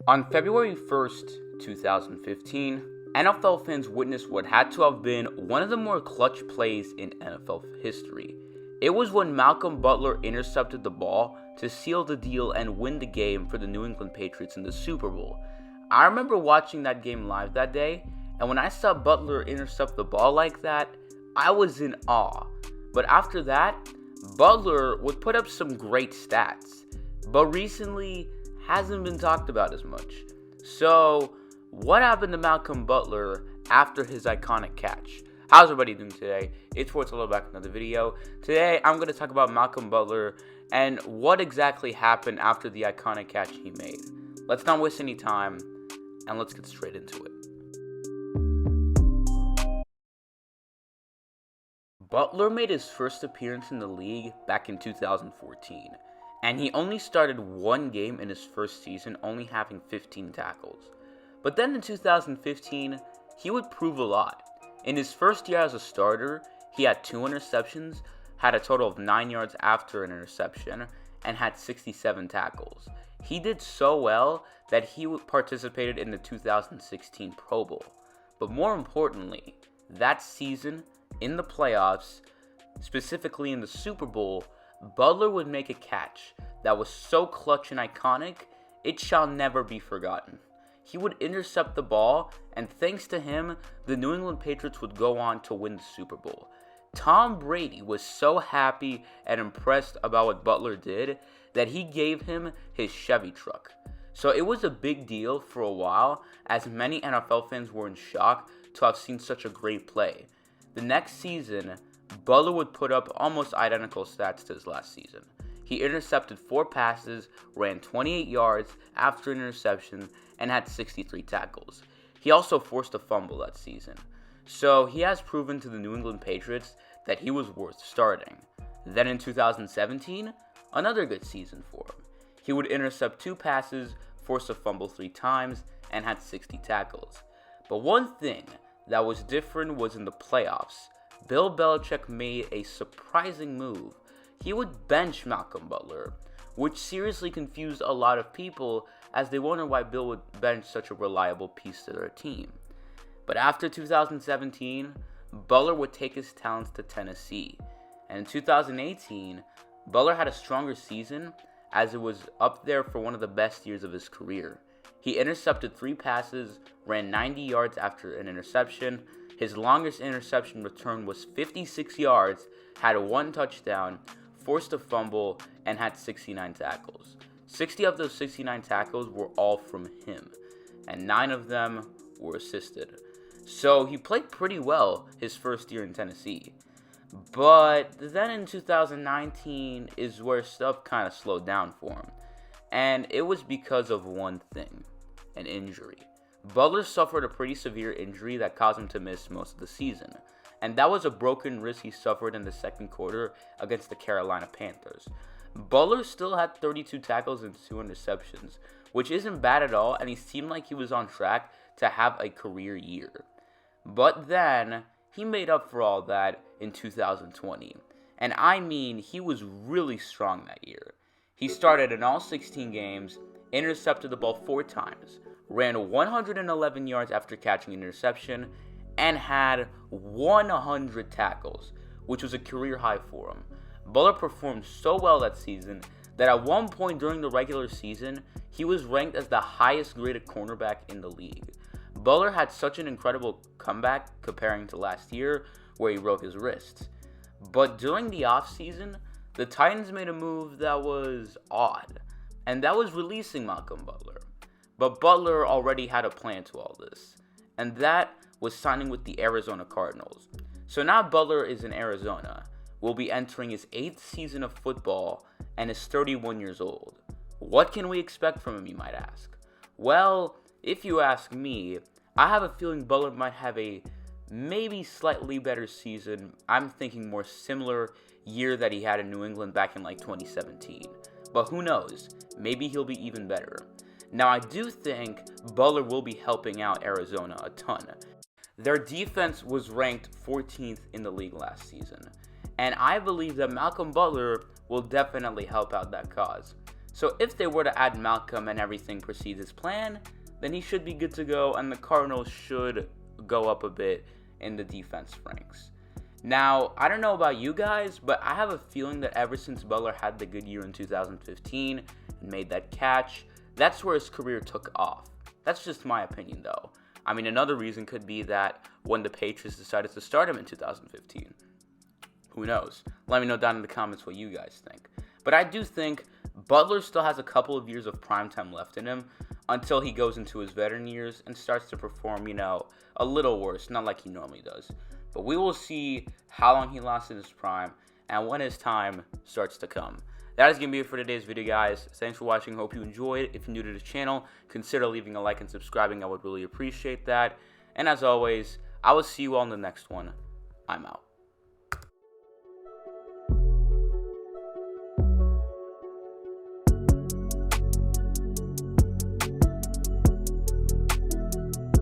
On February 1st, 2015, NFL fans witnessed what had to have been one of the more clutch plays in NFL history. It was when Malcolm Butler intercepted the ball to seal the deal and win the game for the New England Patriots in the Super Bowl. I remember watching that game live that day, and when I saw Butler intercept the ball like that, I was in awe. But after that, Butler would put up some great stats, but recently hasn't been talked about as much. So, what happened to Malcolm Butler after his iconic catch? How's everybody doing today? It's Sports Hello, back with another video. Today, I'm going to talk about Malcolm Butler and what exactly happened after the iconic catch he made. Let's not waste any time, and let's get straight into it. Butler made his first appearance in the league back in 2014, and he only started one game in his first season, only having 15 tackles. But then in 2015, he would prove a lot. In his first year as a starter, he had 2 interceptions, had a total of 9 yards after an interception, and had 67 tackles. He did so well that he participated in the 2016 Pro Bowl. But more importantly, that season, in the playoffs, specifically in the Super Bowl, Butler would make a catch that was so clutch and iconic, it shall never be forgotten. He would intercept the ball, and thanks to him, the New England Patriots would go on to win the Super Bowl. Tom Brady was so happy and impressed about what Butler did that he gave him his Chevy truck. So it was a big deal for a while, as many NFL fans were in shock to have seen such a great play. The next season, Butler would put up almost identical stats to his last season. He intercepted 4 passes, ran 28 yards after an interception, and had 63 tackles. He also forced a fumble that season. So he has proven to the New England Patriots that he was worth starting. Then in 2017, another good season for him. He would intercept 2 passes, force a fumble 3 times, and had 60 tackles. But one thing that was different was in the playoffs. Bill Belichick made a surprising move. He would bench Malcolm Butler, which seriously confused a lot of people as they wondered why Bill would bench such a reliable piece to their team. But after 2017, Butler would take his talents to Tennessee. And in 2018, Butler had a stronger season as it was up there for one of the best years of his career. He intercepted 3 passes, ran 90 yards after an interception. His longest interception return was 56 yards, had 1 touchdown, forced a fumble, and had 69 tackles. 60 of those 69 tackles were all from him, and 9 of them were assisted. So he played pretty well his first year in Tennessee. But then in 2019 is where stuff kind of slowed down for him. And it was because of one thing, an injury. Butler suffered a pretty severe injury that caused him to miss most of the season. And that was a broken wrist he suffered in the second quarter against the Carolina Panthers. Butler still had 32 tackles and 2 interceptions, which isn't bad at all, and he seemed like he was on track to have a career year. But then, he made up for all that in 2020. And I mean, he was really strong that year. He started in all 16 games, intercepted the ball 4 times, ran 111 yards after catching an interception, and had 100 tackles, which was a career high for him. Butler performed so well that season that at one point during the regular season, he was ranked as the highest graded cornerback in the league. Butler had such an incredible comeback comparing to last year, where he broke his wrist. But during the offseason, the Titans made a move that was odd, and that was releasing Malcolm Butler. But Butler already had a plan to all this, and that was signing with the Arizona Cardinals. So now Butler is in Arizona, will be entering his 8th season of football, and is 31 years old. What can we expect from him, you might ask? Well, if you ask me, I have a feeling Butler might have a maybe slightly better season. I'm thinking more similar year that he had in New England back in like 2017. But who knows? Maybe he'll be even better. Now, I do think Butler will be helping out Arizona a ton. Their defense was ranked 14th in the league last season, and I believe that Malcolm Butler will definitely help out that cause. So if they were to add Malcolm and everything proceeds as planned, then he should be good to go, and the Cardinals should go up a bit in the defense ranks. Now, I don't know about you guys, but I have a feeling that ever since Butler had the good year in 2015 and made that catch, that's where his career took off. That's just my opinion, though. I mean, another reason could be that when the Patriots decided to start him in 2015. Who knows? Let me know down in the comments what you guys think. But I do think Butler still has a couple of years of prime time left in him until he goes into his veteran years and starts to perform, a little worse, not like he normally does. But we will see how long he lasts in his prime and when his time starts to come. That is going to be it for today's video, guys. Thanks for watching. Hope you enjoyed. If you're new to the channel, consider leaving a like and subscribing. I would really appreciate that. And as always, I will see you all in the next one. I'm out.